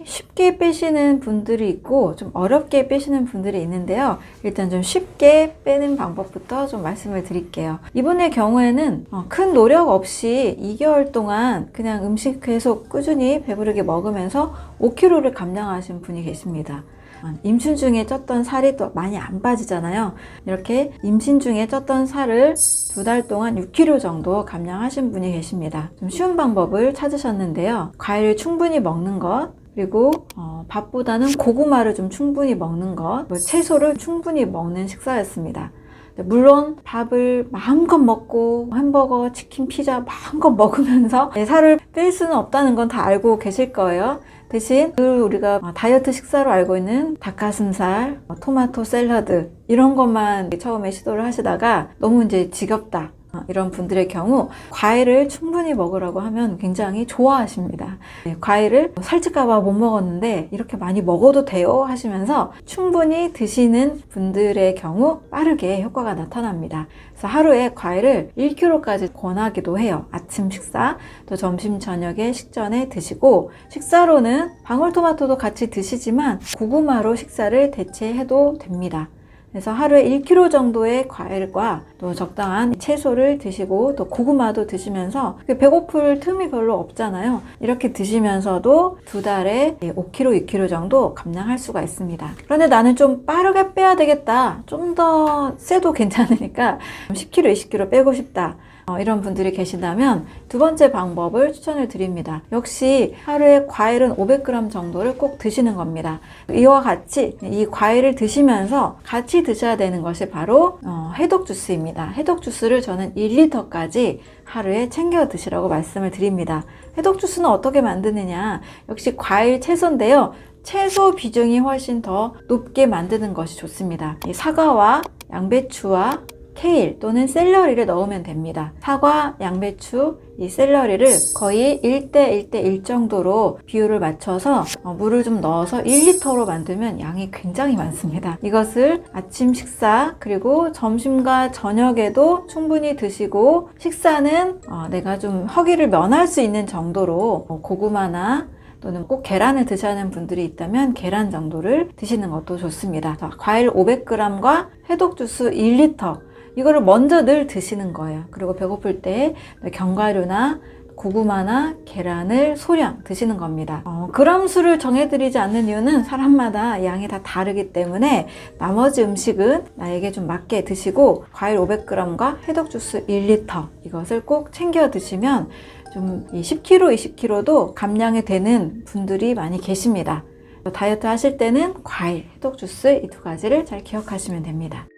쉽게 빼시는 분들이 있고 좀 어렵게 빼시는 분들이 있는데요. 일단 좀 쉽게 빼는 방법부터 좀 말씀을 드릴게요. 이분의 경우에는 큰 노력 없이 2개월 동안 그냥 음식 계속 꾸준히 배부르게 먹으면서 5kg를 감량하신 분이 계십니다. 임신 중에 쪘던 살이 또 많이 안 빠지잖아요. 이렇게 임신 중에 쪘던 살을 2달 동안 6kg 정도 감량하신 분이 계십니다. 좀 쉬운 방법을 찾으셨는데요. 과일을 충분히 먹는 것, 그리고 밥보다는 고구마를 좀 충분히 먹는 것, 채소를 충분히 먹는 식사였습니다. 물론 밥을 마음껏 먹고 햄버거, 치킨, 피자 마음껏 먹으면서 살을 뺄 수는 없다는 건 다 알고 계실 거예요. 대신 우리가 다이어트 식사로 알고 있는 닭가슴살, 토마토 샐러드 이런 것만 처음에 시도를 하시다가 너무 이제 지겹다 이런 분들의 경우 과일을 충분히 먹으라고 하면 굉장히 좋아하십니다. 과일을 살찔까봐 못 먹었는데 이렇게 많이 먹어도 돼요 하시면서 충분히 드시는 분들의 경우 빠르게 효과가 나타납니다. 그래서 하루에 과일을 1kg까지 권하기도 해요. 아침 식사, 또 점심 저녁에 식전에 드시고, 식사로는 방울토마토도 같이 드시지만 고구마로 식사를 대체해도 됩니다. 그래서 하루에 1kg 정도의 과일과 또 적당한 채소를 드시고 또 고구마도 드시면서 배고플 틈이 별로 없잖아요. 이렇게 드시면서도 2달에 5kg, 6kg 정도 감량할 수가 있습니다. 그런데 나는 좀 빠르게 빼야 되겠다. 좀 더 세도 괜찮으니까 10kg, 20kg 빼고 싶다. 이런 분들이 계신다면 두 번째 방법을 추천을 드립니다. 역시 하루에 과일은 500g 정도를 꼭 드시는 겁니다. 이와 같이 이 과일을 드시면서 같이 드셔야 되는 것이 바로 해독 주스입니다. 해독 주스를 저는 1리터까지 하루에 챙겨 드시라고 말씀을 드립니다. 해독 주스는 어떻게 만드느냐? 역시 과일, 채소인데요. 채소 비중이 훨씬 더 높게 만드는 것이 좋습니다. 이 사과와 양배추와 케일 또는 샐러리를 넣으면 됩니다. 사과, 양배추, 이 샐러리를 거의 1대1대1 정도로 비율을 맞춰서 물을 좀 넣어서 1리터로 만들면 양이 굉장히 많습니다. 이것을 아침 식사 그리고 점심과 저녁에도 충분히 드시고, 식사는 내가 좀 허기를 면할 수 있는 정도로 고구마나 또는 꼭 계란을 드셔야 하는 분들이 있다면 계란 정도를 드시는 것도 좋습니다. 과일 500g과 해독 주스 1리터, 이거를 먼저 늘 드시는 거예요. 그리고 배고플 때 견과류나 고구마나 계란을 소량 드시는 겁니다. 그람 수를 정해드리지 않는 이유는 사람마다 양이 다 다르기 때문에 나머지 음식은 나에게 좀 맞게 드시고 과일 500g과 해독 주스 1리터 이것을 꼭 챙겨 드시면 좀 10kg, 20kg도 감량이 되는 분들이 많이 계십니다. 다이어트 하실 때는 과일, 해독 주스 이 두 가지를 잘 기억하시면 됩니다.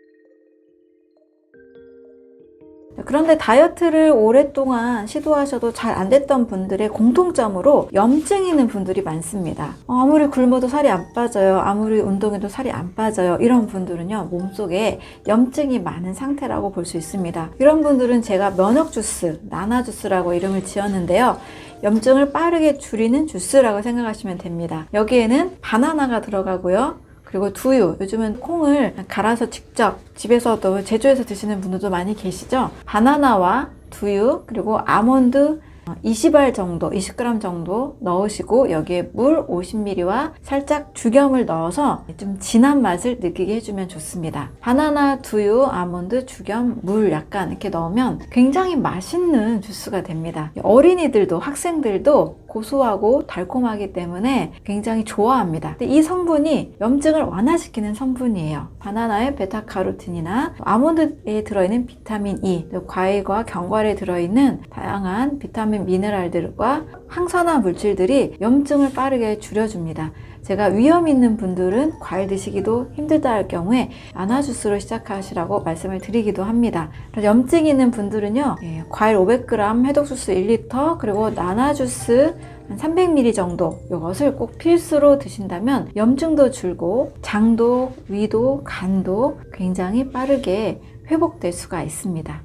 그런데 다이어트를 오랫동안 시도하셔도 잘 안 됐던 분들의 공통점으로 염증이 있는 분들이 많습니다. 아무리 굶어도 살이 안 빠져요. 아무리 운동해도 살이 안 빠져요. 이런 분들은요, 몸속에 염증이 많은 상태라고 볼 수 있습니다. 이런 분들은 제가 면역 주스, 나나 주스라고 이름을 지었는데요. 염증을 빠르게 줄이는 주스라고 생각하시면 됩니다. 여기에는 바나나가 들어가고요. 그리고 두유, 요즘은 콩을 갈아서 직접 집에서도 제조해서 드시는 분들도 많이 계시죠. 바나나와 두유, 그리고 아몬드 20알 정도, 20g 정도 넣으시고 여기에 물 50ml와 살짝 죽염을 넣어서 좀 진한 맛을 느끼게 해주면 좋습니다. 바나나, 두유, 아몬드, 죽염, 물 약간 이렇게 넣으면 굉장히 맛있는 주스가 됩니다. 어린이들도 학생들도 고소하고 달콤하기 때문에 굉장히 좋아합니다. 근데 이 성분이 염증을 완화시키는 성분이에요. 바나나의 베타카로틴이나 아몬드에 들어있는 비타민 E, 과일과 견과류에 들어있는 다양한 비타민, 미네랄들과 항산화 물질들이 염증을 빠르게 줄여줍니다. 제가 위험 있는 분들은 과일 드시기도 힘들다 할 경우에 나나 주스로 시작하시라고 말씀을 드리기도 합니다. 염증이 있는 분들은요, 과일 500g, 해독 주스 1리터, 그리고 나나 주스 한 300ml 정도, 이것을 꼭 필수로 드신다면 염증도 줄고 장도, 위도, 간도 굉장히 빠르게 회복될 수가 있습니다.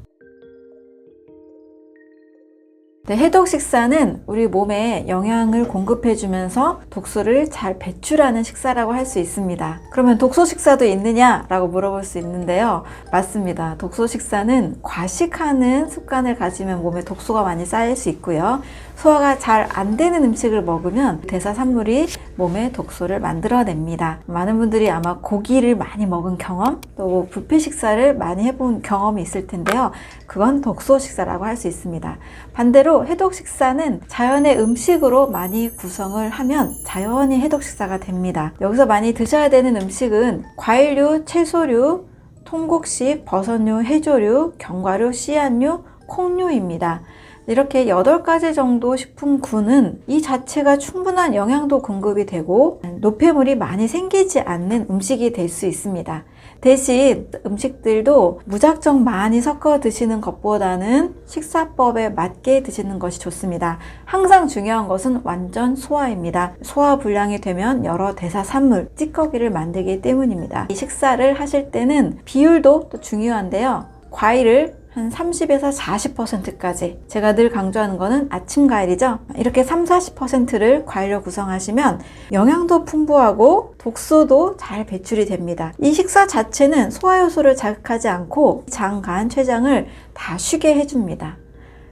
네, 해독 식사는 우리 몸에 영양을 공급해주면서 독소를 잘 배출하는 식사라고 할 수 있습니다. 그러면 독소 식사도 있느냐라고 물어볼 수 있는데요. 맞습니다. 독소 식사는 과식하는 습관을 가지면 몸에 독소가 많이 쌓일 수 있고요. 소화가 잘 안 되는 음식을 먹으면 대사산물이 몸에 독소를 만들어냅니다. 많은 분들이 아마 고기를 많이 먹은 경험, 또 뷔페 식사를 많이 해본 경험이 있을 텐데요. 그건 독소 식사라고 할 수 있습니다. 반대로 해독 식사는 자연의 음식으로 많이 구성을 하면 자연히 해독 식사가 됩니다. 여기서 많이 드셔야 되는 음식은 과일류, 채소류, 통곡식, 버섯류, 해조류, 견과류, 씨앗류, 콩류입니다. 이렇게 8가지 정도 식품군은 이 자체가 충분한 영양도 공급이 되고 노폐물이 많이 생기지 않는 음식이 될 수 있습니다. 대신 음식들도 무작정 많이 섞어 드시는 것보다는 식사법에 맞게 드시는 것이 좋습니다. 항상 중요한 것은 완전 소화입니다. 소화 불량이 되면 여러 대사산물, 찌꺼기를 만들기 때문입니다. 이 식사를 하실 때는 비율도 또 중요한데요. 과일을 한 30에서 40%까지, 제가 늘 강조하는 거는 아침 과일이죠. 이렇게 30-40%를 과일로 구성하시면 영양도 풍부하고 독소도 잘 배출이 됩니다. 이 식사 자체는 소화효소를 자극하지 않고 장, 간, 췌장을 다 쉬게 해줍니다.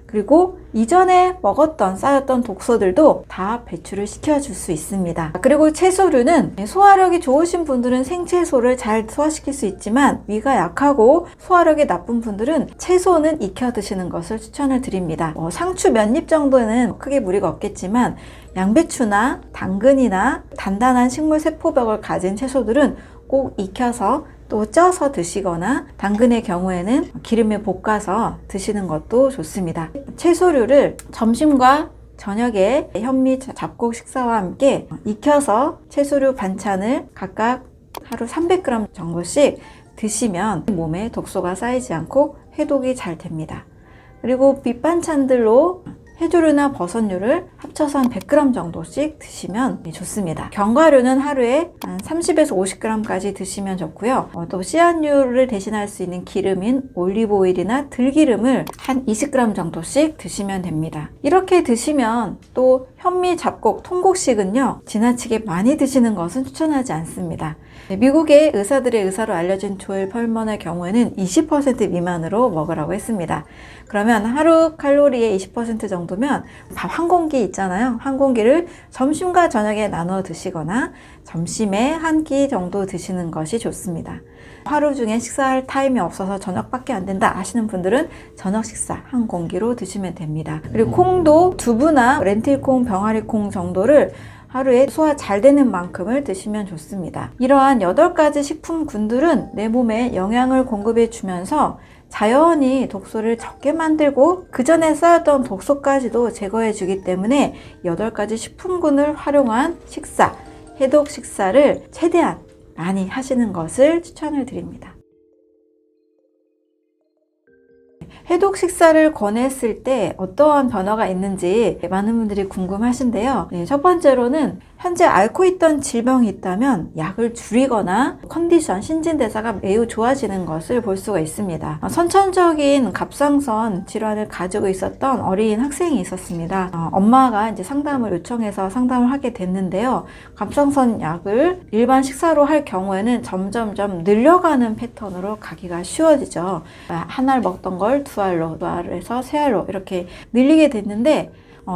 그리고 이전에 먹었던 쌓였던 독소들도 다 배출을 시켜줄 수 있습니다. 그리고 채소류는 소화력이 좋으신 분들은 생채소를 잘 소화시킬 수 있지만 위가 약하고 소화력이 나쁜 분들은 채소는 익혀 드시는 것을 추천을 드립니다. 상추 몇 입 정도는 크게 무리가 없겠지만 양배추나 당근이나 단단한 식물 세포벽을 가진 채소들은 꼭 익혀서 또 쪄서 드시거나 당근의 경우에는 기름에 볶아서 드시는 것도 좋습니다. 채소류를 점심과 저녁에 현미 잡곡 식사와 함께 익혀서 채소류 반찬을 각각 하루 300g 정도씩 드시면 몸에 독소가 쌓이지 않고 해독이 잘 됩니다. 그리고 밑반찬들로 해조류나 버섯류를 합쳐서 한 100g 정도씩 드시면 좋습니다. 견과류는 하루에 한 30에서 50g까지 드시면 좋고요. 또 씨앗류를 대신할 수 있는 기름인 올리브오일이나 들기름을 한 20g 정도씩 드시면 됩니다. 이렇게 드시면 또 현미, 잡곡, 통곡식은요 지나치게 많이 드시는 것은 추천하지 않습니다. 미국의 의사들의 의사로 알려진 조엘 펄먼의 경우에는 20% 미만으로 먹으라고 했습니다. 그러면 하루 칼로리의 20% 정도면 밥 한 공기 있잖아요. 한 공기를 점심과 저녁에 나눠 드시거나 점심에 한 끼 정도 드시는 것이 좋습니다. 하루 중에 식사할 타임이 없어서 저녁밖에 안 된다 하시는 분들은 저녁 식사 한 공기로 드시면 됩니다. 그리고 콩도 두부나 렌틸콩, 병아리콩 정도를 하루에 소화 잘 되는 만큼을 드시면 좋습니다. 이러한 8가지 식품군들은 내 몸에 영양을 공급해 주면서 자연히 독소를 적게 만들고 그 전에 쌓였던 독소까지도 제거해 주기 때문에 8가지 식품군을 활용한 식사, 해독 식사를 최대한 많이 하시는 것을 추천을 드립니다. 해독 식사를 권했을 때 어떠한 변화가 있는지 많은 분들이 궁금하신데요. 첫 번째로는 현재 앓고 있던 질병이 있다면 약을 줄이거나 컨디션, 신진대사가 매우 좋아지는 것을 볼 수가 있습니다. 선천적인 갑상선 질환을 가지고 있었던 어린 학생이 있었습니다. 엄마가 이제 상담을 요청해서 상담을 하게 됐는데요. 갑상선 약을 일반 식사로 할 경우에는 점점점 늘려가는 패턴으로 가기가 쉬워지죠. 한 알 먹던 걸 2알로, 2알에서 3알로 이렇게 늘리게 됐는데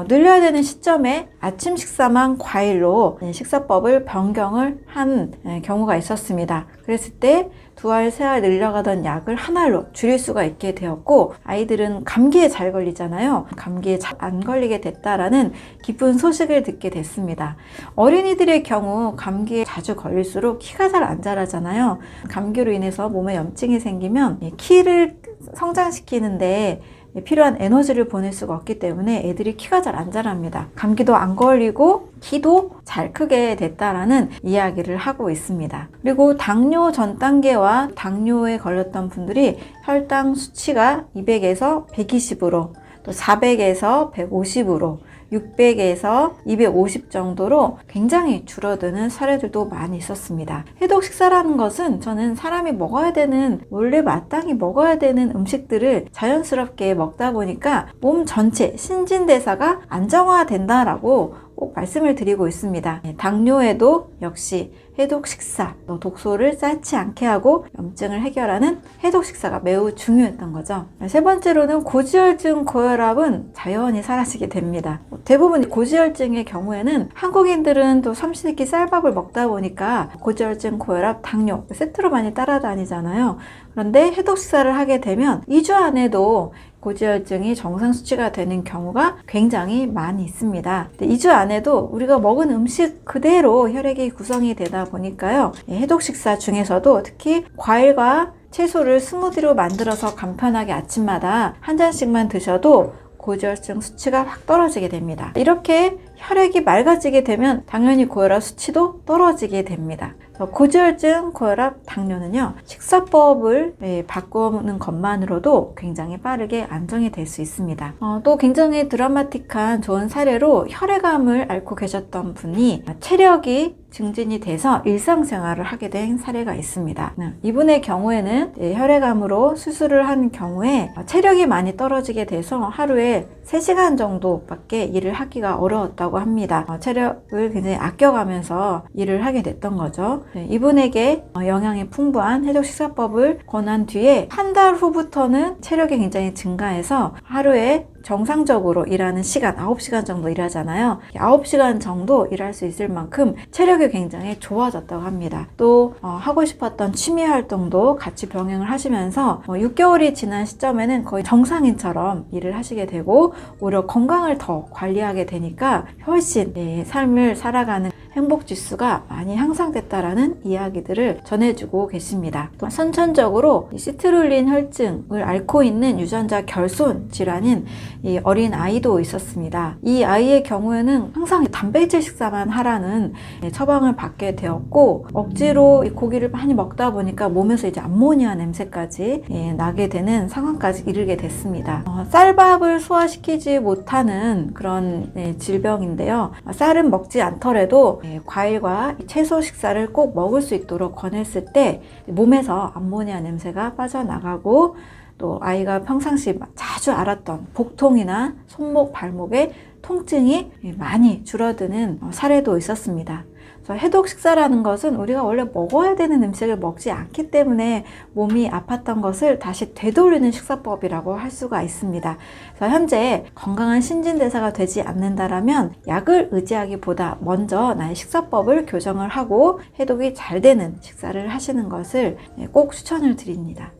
늘려야 되는 시점에 아침 식사만 과일로 식사법을 변경을 한 경우가 있었습니다. 그랬을 때 2알, 3알 늘려가던 약을 1알로 줄일 수가 있게 되었고 아이들은 감기에 잘 걸리잖아요. 감기에 잘 안 걸리게 됐다라는 기쁜 소식을 듣게 됐습니다. 어린이들의 경우 감기에 자주 걸릴수록 키가 잘 안 자라잖아요. 감기로 인해서 몸에 염증이 생기면 키를 성장시키는데 필요한 에너지를 보낼 수가 없기 때문에 애들이 키가 잘 안 자랍니다. 감기도 안 걸리고 키도 잘 크게 됐다라는 이야기를 하고 있습니다. 그리고 당뇨 전 단계와 당뇨에 걸렸던 분들이 혈당 수치가 200에서 120으로 또 400에서 150으로 600에서 250 정도로 굉장히 줄어드는 사례들도 많이 있었습니다. 해독 식사라는 것은 저는 사람이 먹어야 되는, 원래 마땅히 먹어야 되는 음식들을 자연스럽게 먹다 보니까 몸 전체 신진대사가 안정화된다라고 꼭 말씀을 드리고 있습니다. 당뇨에도 역시 해독 식사, 또 독소를 쌓지 않게 하고 염증을 해결하는 해독 식사가 매우 중요했던 거죠. 세 번째로는 고지혈증, 고혈압은 자연히 사라지게 됩니다. 대부분 고지혈증의 경우에는 한국인들은 또 삼시세끼 쌀밥을 먹다 보니까 고지혈증, 고혈압, 당뇨 세트로 많이 따라다니잖아요. 그런데 해독 식사를 하게 되면 2주 안에도 고지혈증이 정상 수치가 되는 경우가 굉장히 많이 있습니다. 2주 안에도 우리가 먹은 음식 그대로 혈액이 구성이 되다 보니까요. 해독 식사 중에서도 특히 과일과 채소를 스무디로 만들어서 간편하게 아침마다 한 잔씩만 드셔도 고지혈증 수치가 확 떨어지게 됩니다. 이렇게 혈액이 맑아지게 되면 당연히 고혈압 수치도 떨어지게 됩니다. 고지혈증, 고혈압, 당뇨는요, 식사법을 바꾸는 것만으로도 굉장히 빠르게 안정이 될 수 있습니다. 또 굉장히 드라마틱한 좋은 사례로 혈액암을 앓고 계셨던 분이 체력이 증진이 돼서 일상생활을 하게 된 사례가 있습니다. 이분의 경우에는 혈액암으로 수술을 한 경우에 체력이 많이 떨어지게 돼서 하루에 3시간 정도밖에 일을 하기가 어려웠다고 합니다. 체력을 굉장히 아껴가면서 일을 하게 됐던 거죠. 이분에게 영양이 풍부한 해독 식사법을 권한 뒤에 한 달 후부터는 체력이 굉장히 증가해서 하루에 정상적으로 일하는 시간 9시간 정도 일하잖아요. 9시간 정도 일할 수 있을 만큼 체력이 굉장히 좋아졌다고 합니다. 또 하고 싶었던 취미 활동도 같이 병행을 하시면서 6개월이 지난 시점에는 거의 정상인처럼 일을 하시게 되고 오히려 건강을 더 관리하게 되니까 훨씬 삶을 살아가는 행복 지수가 많이 향상됐다라는 이야기들을 전해주고 계십니다. 또 선천적으로 시트룰린 혈증을 앓고 있는 유전자 결손 질환인 이 어린 아이도 있었습니다. 이 아이의 경우에는 항상 단백질 식사만 하라는 처방을 받게 되었고 억지로 고기를 많이 먹다 보니까 몸에서 이제 암모니아 냄새까지 나게 되는 상황까지 이르게 됐습니다. 쌀밥을 소화시키지 못하는 그런 질병인데요. 쌀은 먹지 않더라도 과일과 채소 식사를 꼭 먹을 수 있도록 권했을 때 몸에서 암모니아 냄새가 빠져나가고 또 아이가 평상시 자주 앓았던 복통이나 손목, 발목의 통증이 많이 줄어드는 사례도 있었습니다. 그래서 해독 식사라는 것은 우리가 원래 먹어야 되는 음식을 먹지 않기 때문에 몸이 아팠던 것을 다시 되돌리는 식사법이라고 할 수가 있습니다. 그래서 현재 건강한 신진대사가 되지 않는다라면 약을 의지하기보다 먼저 나의 식사법을 교정을 하고 해독이 잘 되는 식사를 하시는 것을 꼭 추천을 드립니다.